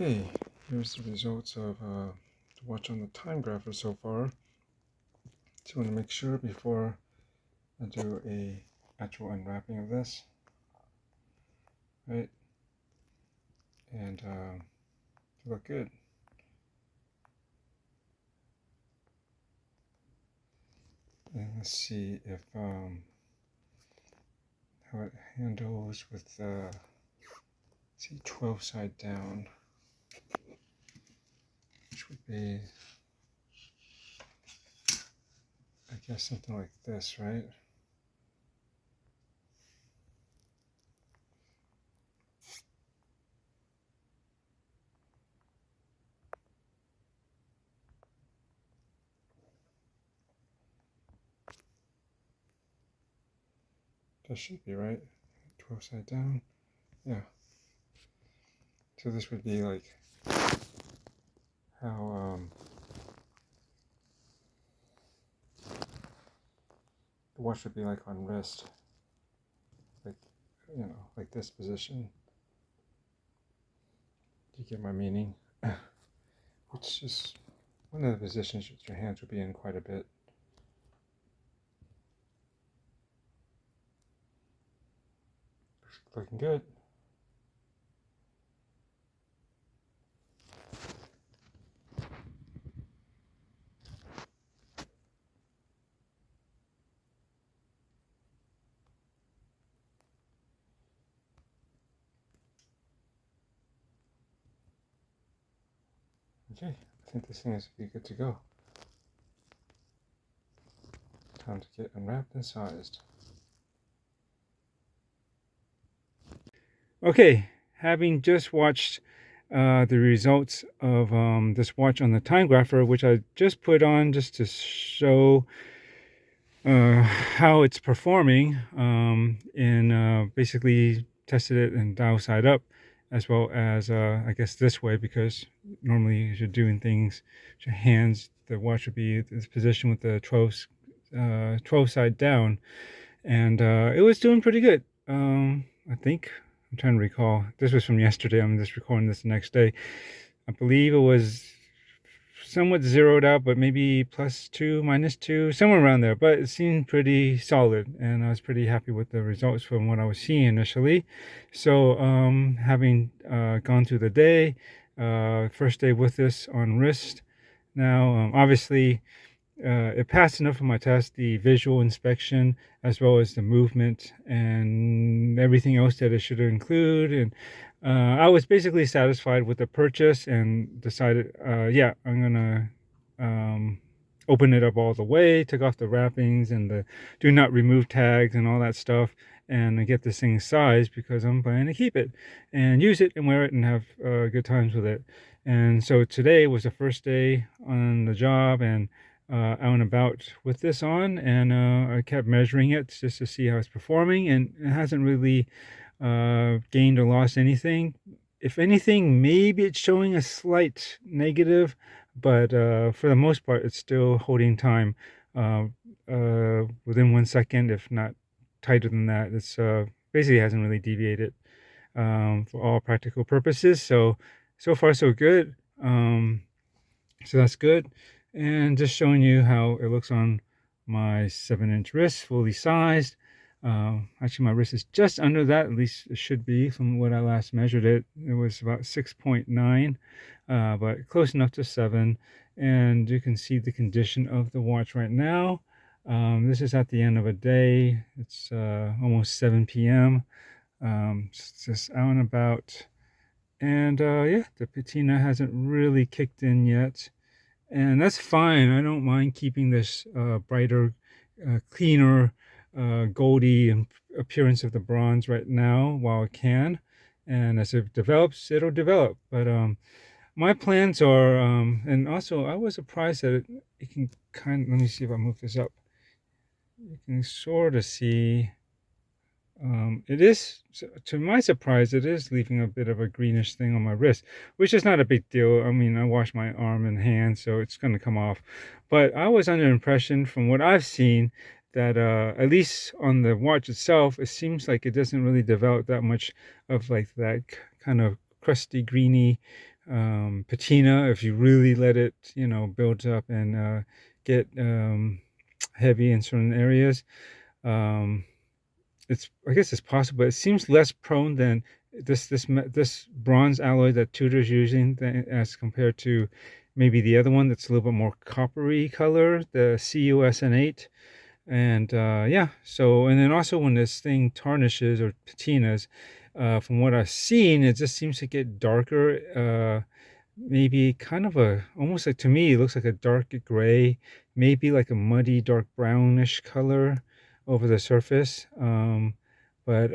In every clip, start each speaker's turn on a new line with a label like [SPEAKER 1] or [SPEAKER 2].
[SPEAKER 1] Okay, here's the results of the watch on the timegrapher so far. So I want to make sure before I do a actual unwrapping of this, right? And look good. And let's see if how it handles with see 12 side down, which would be, I guess, something like this, right? That should be right. 12 side down. Yeah. So this would be like how the watch would be like on wrist, like, you know, like this position. You get my meaning? Which is one of the positions that your hands would be in quite a bit. Looking good. Okay, I think this thing is good to go. Time to get unwrapped and sized. Okay, having just watched the results of this watch on the timegrapher, which I just put on just to show how it's performing, and basically tested it and dial side up, as well as I guess this way, because normally as you're doing things with your hands, the watch would be this position with the 12 side down, and it was doing pretty good. I think I'm trying to recall. This was from yesterday. I'm just recording this the next day. I believe it was somewhat zeroed out, but maybe +2, -2, somewhere around there. But it seemed pretty solid, and I was pretty happy with the results from what I was seeing initially. So having gone through the day, first day with this on wrist. Now, obviously, it passed enough of my test, the visual inspection, as well as the movement and everything else that it should include. And I was basically satisfied with the purchase and decided, yeah, I'm gonna open it up all the way, took off the wrappings and the do not remove tags and all that stuff, and get this thing sized because I'm planning to keep it and use it and wear it and have good times with it. And so today was the first day on the job, and out and about with this on, and I kept measuring it just to see how it's performing, and it hasn't really gained or lost anything. If anything, maybe it's showing a slight negative, but for the most part, it's still holding time within 1 second, if not tighter than that. It's basically hasn't really deviated for all practical purposes. So far so good. So that's good. And just showing you how it looks on my 7-inch wrist, fully sized. Actually, my wrist is just under that, at least it should be from what I last measured it. It was about 6.9, but close enough to 7. And you can see the condition of the watch right now. This is at the end of a day. It's almost 7 p.m. It's just out and about. And yeah, the patina hasn't really kicked in yet. And that's fine. I don't mind keeping this brighter, cleaner, goldy appearance of the bronze right now while it can. And as it develops, it'll develop. But my plans are, and also I was surprised that it can kind of, let me see if I move this up. You can sort of see, it is, to my surprise, it is leaving a bit of a greenish thing on my wrist, which is not a big deal. I mean, I wash my arm and hand, so it's going to come off. But I was under the impression from what I've seen that at least on the watch itself, it seems like it doesn't really develop that much of like that kind of crusty, greeny patina if you really let it, build up and get heavy in certain areas. Um, it's I guess it's possible. It seems less prone than this bronze alloy that Tudor's using as compared to maybe the other one that's a little bit more coppery color, the CUSN8. And yeah, so and then also when this thing tarnishes or patinas, from what I've seen, it just seems to get darker. Maybe kind of a almost like to me, it looks like a dark gray, maybe like a muddy dark brownish color over the surface. But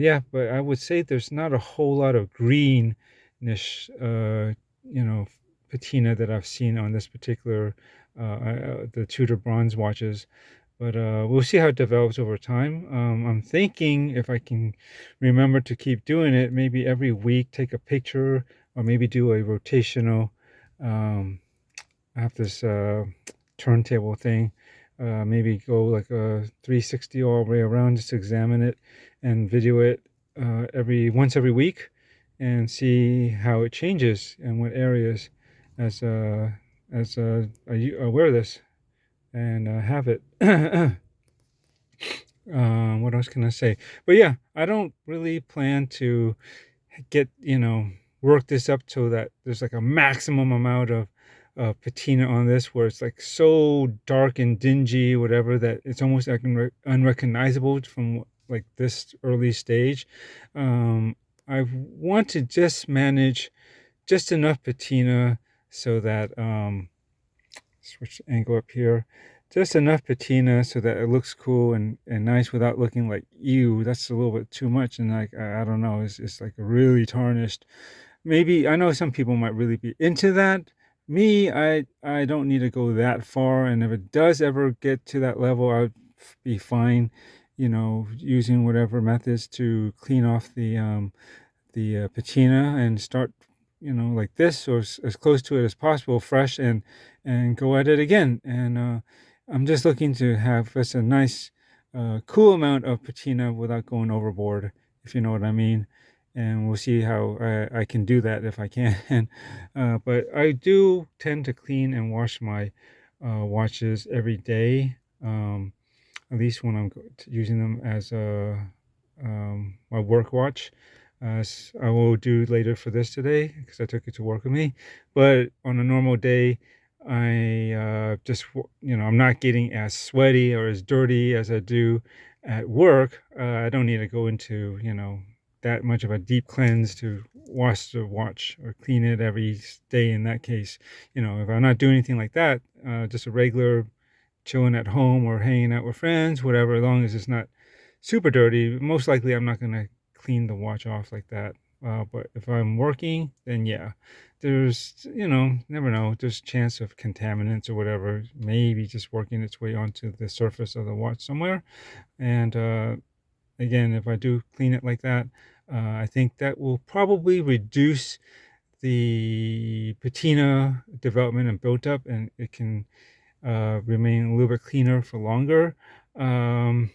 [SPEAKER 1] yeah, but I would say there's not a whole lot of greenish, you know, patina that I've seen on this particular the Tudor bronze watches. But we'll see how it develops over time. I'm thinking if I can remember to keep doing it, maybe every week take a picture or maybe do a rotational. Um, I have this turntable thing. Maybe go like a 360 all the way around, just examine it and video it every week, and see how it changes and what areas as I wear this and have it. What else can I say? But yeah, I don't really plan to get, work this up so that there's like a maximum amount of patina on this where it's like so dark and dingy, whatever, that it's almost like unrecognizable from like this early stage. Um, I want to just manage just enough patina so that switch angle up here. Just enough patina so that it looks cool and nice without looking like, ew, that's a little bit too much. And like, I don't know, it's like a really tarnished. Maybe I know some people might really be into that. Me, I don't need to go that far. And if it does ever get to that level, I would be fine, using whatever methods to clean off the patina and start, like this or as close to it as possible, fresh, and go at it again. And I'm just looking to have just a nice, cool amount of patina without going overboard, if you know what I mean. And we'll see how I can do that if I can. But I do tend to clean and wash my watches every day. At least when I'm using them as my work watch, as I will do later for this today because I took it to work with me. But on a normal day, I I'm not getting as sweaty or as dirty as I do at work. I don't need to go into, that much of a deep cleanse to wash the watch or clean it every day in that case. If I'm not doing anything like that, just a regular chilling at home or hanging out with friends, whatever, as long as it's not super dirty. Most likely, I'm not gonna clean the watch off like that. But if I'm working, then yeah, there's, never know. There's chance of contaminants or whatever, maybe just working its way onto the surface of the watch somewhere. And again, if I do clean it like that, I think that will probably reduce the patina development and built up, and it can remain a little bit cleaner for longer. Um,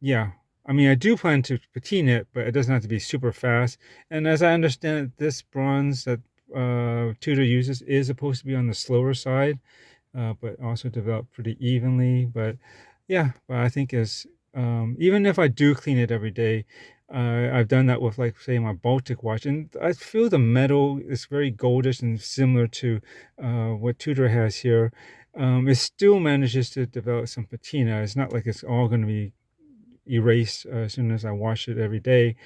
[SPEAKER 1] yeah, I mean, I do plan to patina it, but it doesn't have to be super fast. And as I understand it, this bronze that Tudor uses is supposed to be on the slower side, but also develop pretty evenly. But yeah, but I think as even if I do clean it every day, I've done that with, like, say, my Baltic watch, and I feel the metal is very goldish and similar to what Tudor has here. It still manages to develop some patina. It's not like it's all going to be erase as soon as I wash it every day.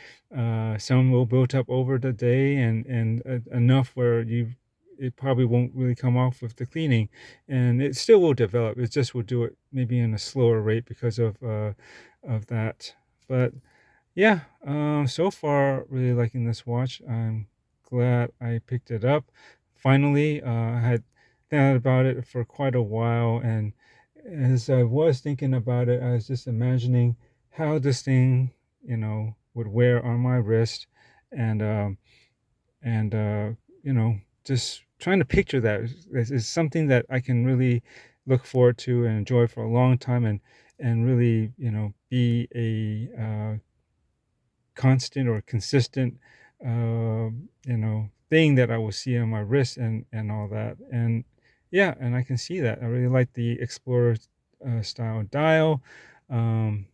[SPEAKER 1] Some will build up over the day and enough where it probably won't really come off with the cleaning, and it still will develop. It just will do it maybe in a slower rate because of that. But yeah, so far really liking this watch. I'm glad I picked it up. Finally, I had thought about it for quite a while, and as I was thinking about it, I was just imagining how this thing, would wear on my wrist, and and just trying to picture that is something that I can really look forward to and enjoy for a long time, and really, be a constant or consistent, thing that I will see on my wrist and all that. And yeah, and I can see that. I really like the Explorer style dial. Um,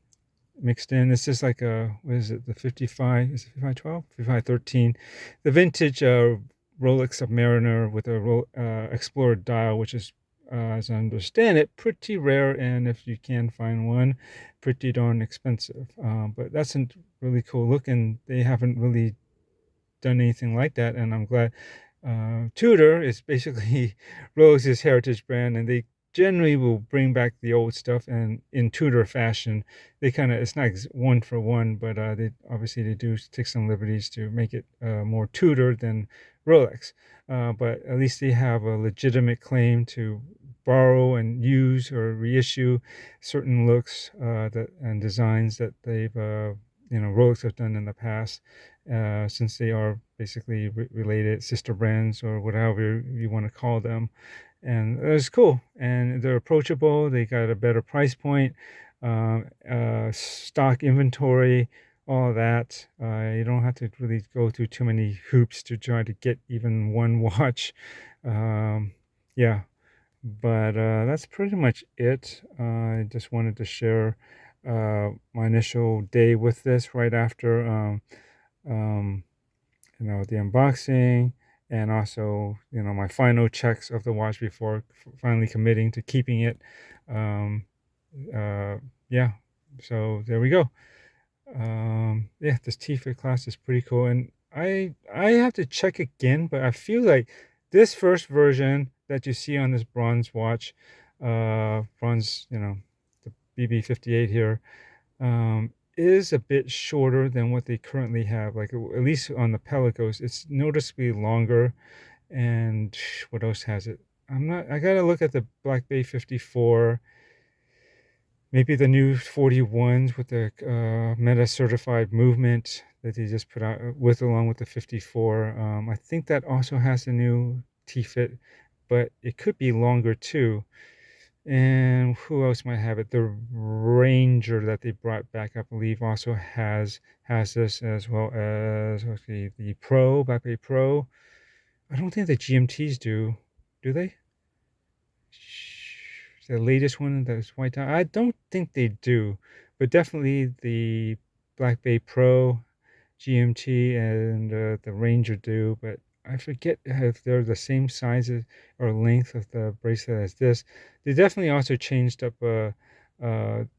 [SPEAKER 1] Mixed in. It's just like a, what is it? The 55, is it 5512? 5513. The vintage Rolex Submariner with a Explorer dial, which is, as I understand it, pretty rare. And if you can find one, pretty darn expensive. But that's a really cool look. And they haven't really done anything like that. And I'm glad. Tudor is basically Rolex's heritage brand, and they generally will bring back the old stuff, and in Tudor fashion, they kind of, it's not one for one, but they obviously they do take some liberties to make it more Tudor than Rolex. But at least they have a legitimate claim to borrow and use or reissue certain looks that and designs that they've Rolex have done in the past, since they are basically related sister brands or whatever you want to call them. And it's cool. And they're approachable. They got a better price point, stock inventory, all that. You don't have to really go through too many hoops to try to get even one watch. Yeah, but that's pretty much it. I just wanted to share my initial day with this right after um, the unboxing, and also, my final checks of the watch before finally committing to keeping it. Um, uh, yeah, so there we go. Yeah, this T-Fit class is pretty cool, and I have to check again, but I feel like this first version that you see on this bronze watch, bronze, the BB58 here, is a bit shorter than what they currently have. Like, at least on the Pelagos, it's noticeably longer. And what else has it? I gotta look at the Black Bay 54, maybe the new 41s with the Meta certified movement that they just put out with, along with the 54. I think that also has a new T-Fit, but it could be longer too. And who else might have it? The Ranger that they brought back, I believe, also has this, as well as, let's see, the Pro, Black Bay Pro. I don't think the GMTs do. Do they? The latest one that's white tie. I don't think they do, but definitely the Black Bay Pro, GMT, and the Ranger do. But I forget if they're the same size or length of the bracelet as this. They definitely also changed up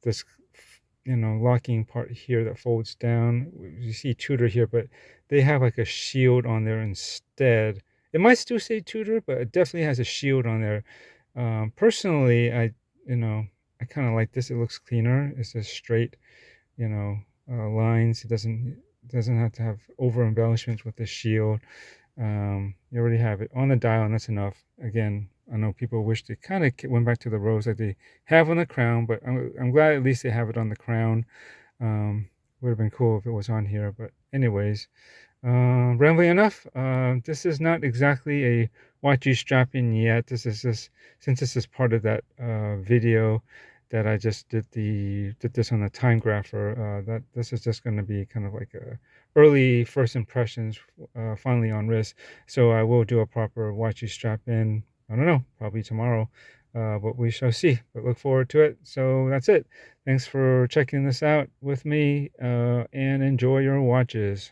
[SPEAKER 1] this locking part here that folds down. You see Tudor here, but they have like a shield on there instead. It might still say Tudor, but it definitely has a shield on there. Personally, you know I kind of like this. It looks cleaner. It's just straight, lines. It doesn't have to have over embellishments with the shield. You already have it on the dial, and that's enough. Again, I know people wish they kind of went back to the rose like they have on the crown, but I'm glad at least they have it on the crown. Would have been cool if it was on here, but anyways, rambling enough. This is not exactly a watch you strap in yet. This is just, since this is part of that video that I just did this on the timegrapher. That this is just going to be kind of like a early first impressions, finally on wrist. So I will do a proper watch you strap in. I don't know, probably tomorrow, but we shall see. But look forward to it. So that's it. Thanks for checking this out with me, and enjoy your watches.